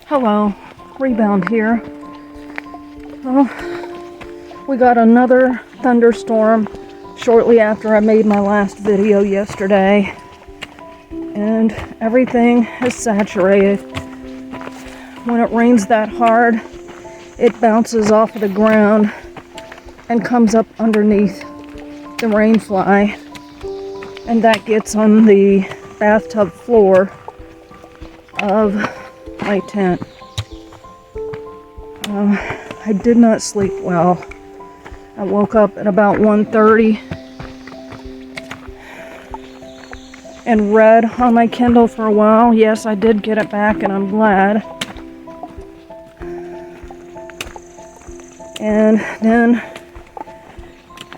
Hello, Rebound here. Well, we got another thunderstorm shortly after I made my last video yesterday, and everything is saturated. When it rains that hard, it bounces off of the ground and comes up underneath the rain fly, and that gets on the bathtub floor of my tent. I did not sleep well. I woke up at about 1:30 and read on my Kindle for a while. Yes, I did get it back, and I'm glad. And then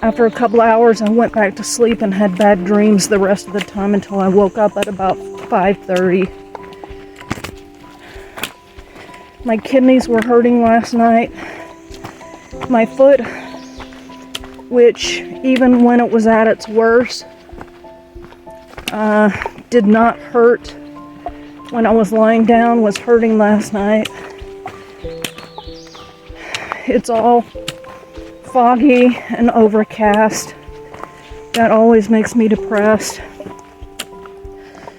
after a couple hours, I went back to sleep and had bad dreams the rest of the time until I woke up at about 5:30. My kidneys were hurting last night. My foot, which even when it was at its worst, did not hurt when I was lying down, was hurting last night. It's all foggy and overcast. That always makes me depressed,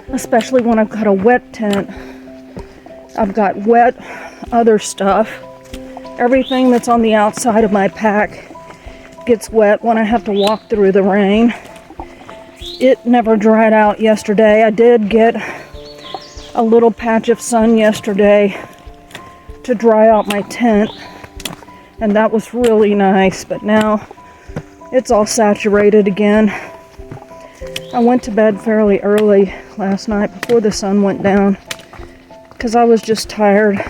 especially when I've got a wet tent. I've got wet other stuff. Everything that's on the outside of my pack gets wet when I have to walk through the rain. It never dried out yesterday. I did get a little patch of sun yesterday to dry out my tent, and that was really nice, but now it's all saturated again. I went to bed fairly early last night before the sun went down because I was just tired.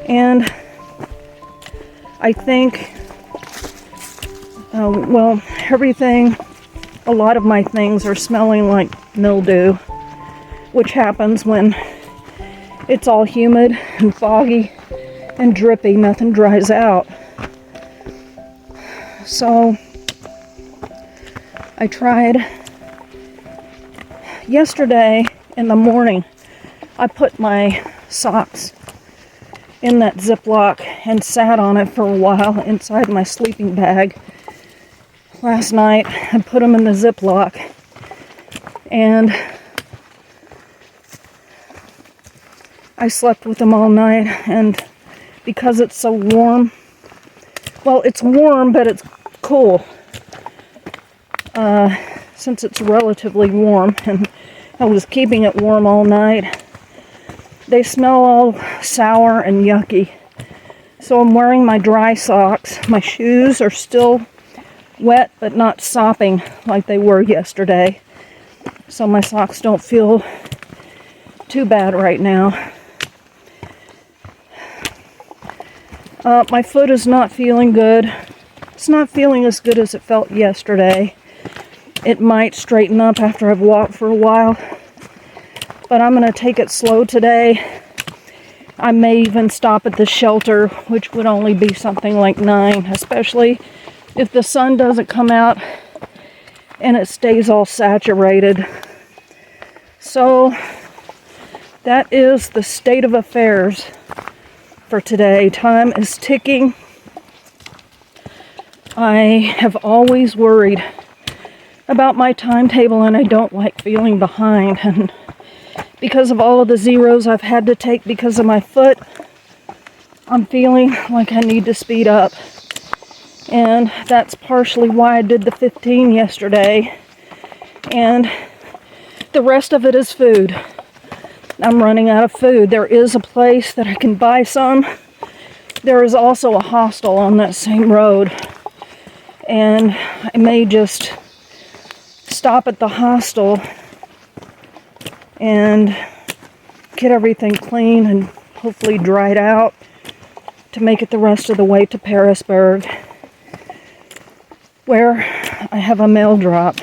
And I think, everything, a lot of my things are smelling like mildew, which happens when it's all humid and foggy and drippy. Nothing dries out. So I tried yesterday in the morning. I put my socks in that Ziploc and sat on it for a while inside my sleeping bag last night and put them in the Ziploc, and I slept with them all night. And because it's so warm, well, it's warm but it's cool, since it's relatively warm, and I was keeping it warm all night. They smell all sour and yucky. So I'm wearing my dry socks. My shoes are still wet but not sopping like they were yesterday. So my socks don't feel too bad right now. My foot is not feeling good. It's not feeling as good as it felt yesterday. It might straighten up after I've walked for a while, but I'm going to take it slow today. I may even stop at the shelter, which would only be something like 9, especially if the sun doesn't come out and it stays all saturated. So that is the state of affairs for today. Time is ticking. I have always worried about my timetable, and I don't like feeling behind. And because of all of the zeros I've had to take because of my foot, I'm feeling like I need to speed up. And that's partially why I did the 15 yesterday. And the rest of it is food. I'm running out of food. There is a place that I can buy some. There is also a hostel on that same road. And I may just stop at the hostel and get everything clean and hopefully dried out to make it the rest of the way to Parisburg, where I have a mail drop.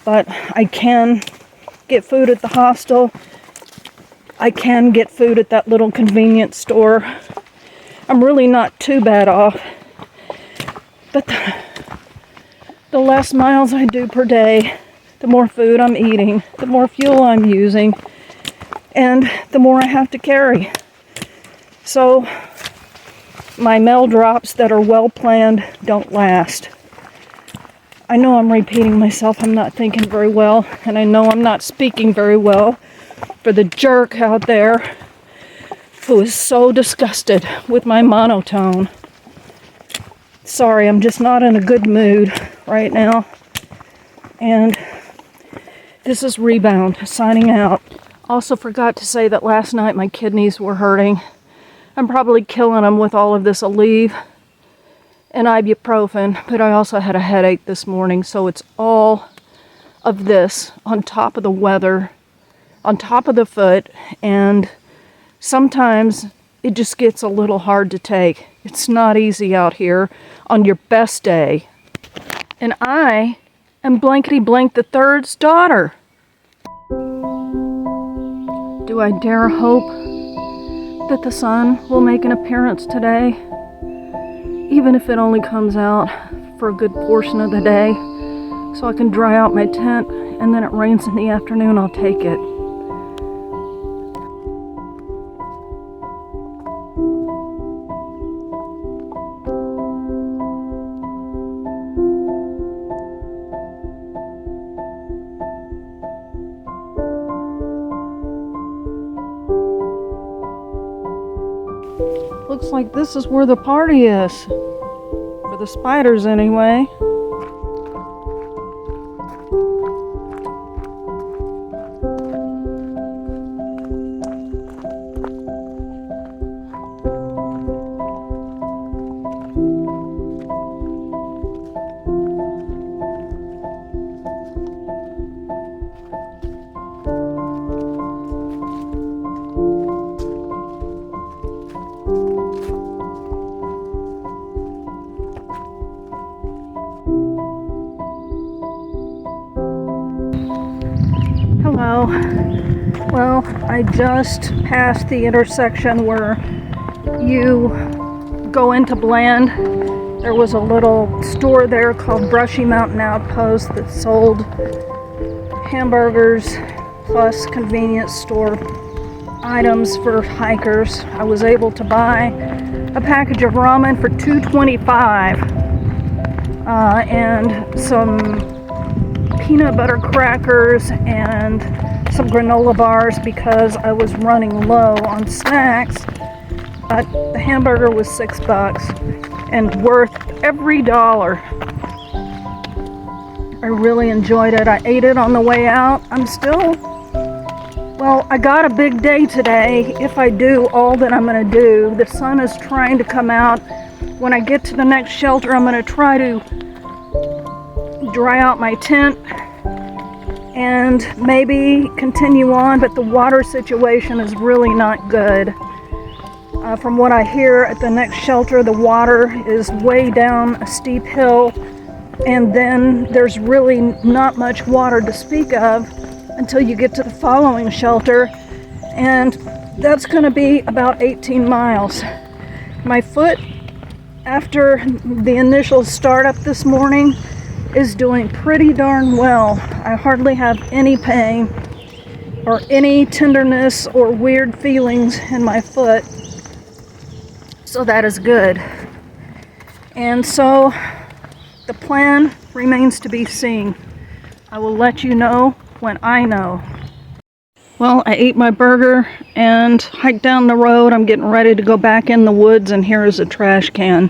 But I can get food at the hostel. I can get food at that little convenience store. I'm really not too bad off. But the less miles I do per day, the more food I'm eating, the more fuel I'm using, and the more I have to carry. So my mail drops that are well planned don't last. I know I'm repeating myself. I'm not thinking very well, and I know I'm not speaking very well for the jerk out there who is so disgusted with my monotone. Sorry, I'm just not in a good mood right now. And this is Rebound, signing out. Also forgot to say that last night my kidneys were hurting. I'm probably killing them with all of this Aleve and ibuprofen, but I also had a headache this morning, so it's all of this on top of the weather, on top of the foot, and sometimes it just gets a little hard to take. It's not easy out here on your best day. And I am Blankety Blank the Third's daughter. Do I dare hope that the sun will make an appearance today? Even if it only comes out for a good portion of the day, so I can dry out my tent, and then it rains in the afternoon, I'll take it. Looks like this is where the party is. For the spiders, anyway. Hello. Well, I just passed the intersection where you go into Bland. There was a little store there called Brushy Mountain Outpost that sold hamburgers plus convenience store items for hikers. I was able to buy a package of ramen for $2.25 and some peanut butter crackers and some granola bars because I was running low on snacks. But the hamburger was $6 and worth every dollar. I really enjoyed it. I ate it on the way out. I got a big day today if I do all that I'm going to do. The sun is trying to come out. When I get to the next shelter, I'm going to try to dry out my tent and maybe continue on, but the water situation is really not good. From what I hear, at the next shelter, the water is way down a steep hill, and then there's really not much water to speak of until you get to the following shelter, and that's going to be about 18 miles. My foot, after the initial startup this morning, is doing pretty darn well. I hardly have any pain or any tenderness or weird feelings in my foot, so that is good. And so the plan remains to be seen. I will let you know when I know. Well, I ate my burger and hiked down the road. I'm getting ready to go back in the woods, and here is a trash can.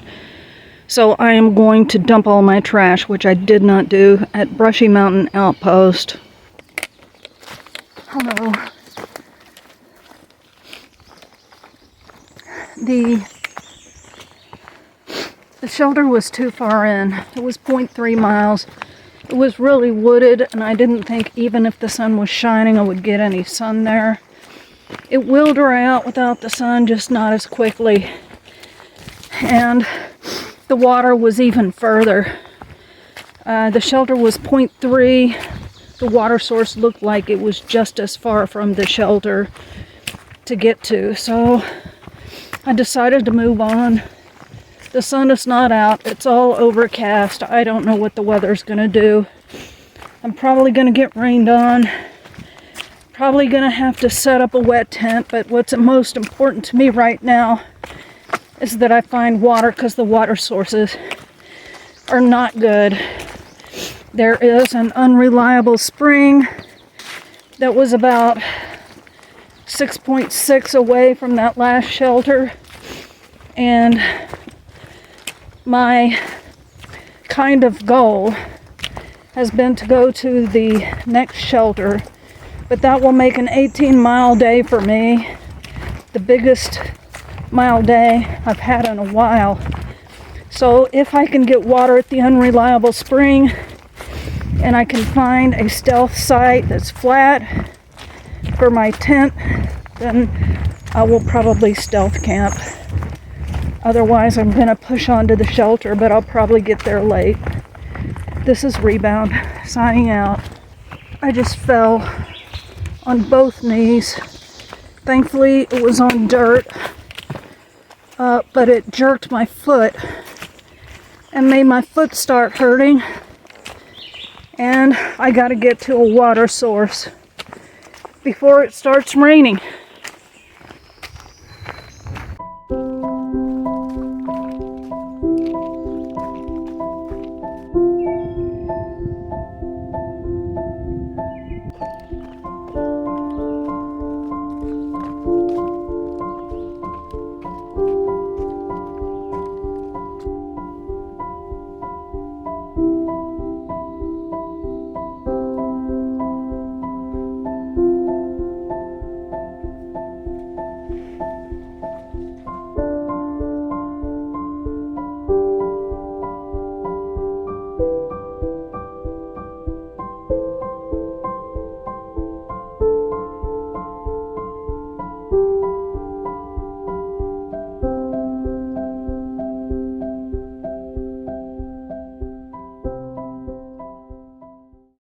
So I am going to dump all my trash, which I did not do at Brushy Mountain Outpost. Hello. The shelter was too far in. It was 0.3 miles. It was really wooded, and I didn't think even if the sun was shining I would get any sun there. It will dry out without the sun, just not as quickly. And the water was even further. The shelter was 0.3. The water source looked like it was just as far from the shelter to get to. So I decided to move on. The sun is not out. It's all overcast. I don't know what the weather's going to do. I'm probably going to get rained on. Probably gonna have to set up a wet tent, but what's most important to me right now is that I find water, because the water sources are not good. There is an unreliable spring that was about 6.6 away from that last shelter, and my kind of goal has been to go to the next shelter, but that will make an 18-mile day for me, the biggest mile day I've had in a while. So if I can get water at the unreliable spring and I can find a stealth site that's flat for my tent, then I will probably stealth camp. Otherwise, I'm gonna push on to the shelter, but I'll probably get there late. This is Rebound, signing out. I just fell on both knees. Thankfully, it was on dirt, but it jerked my foot and made my foot start hurting. And I gotta get to a water source before it starts raining.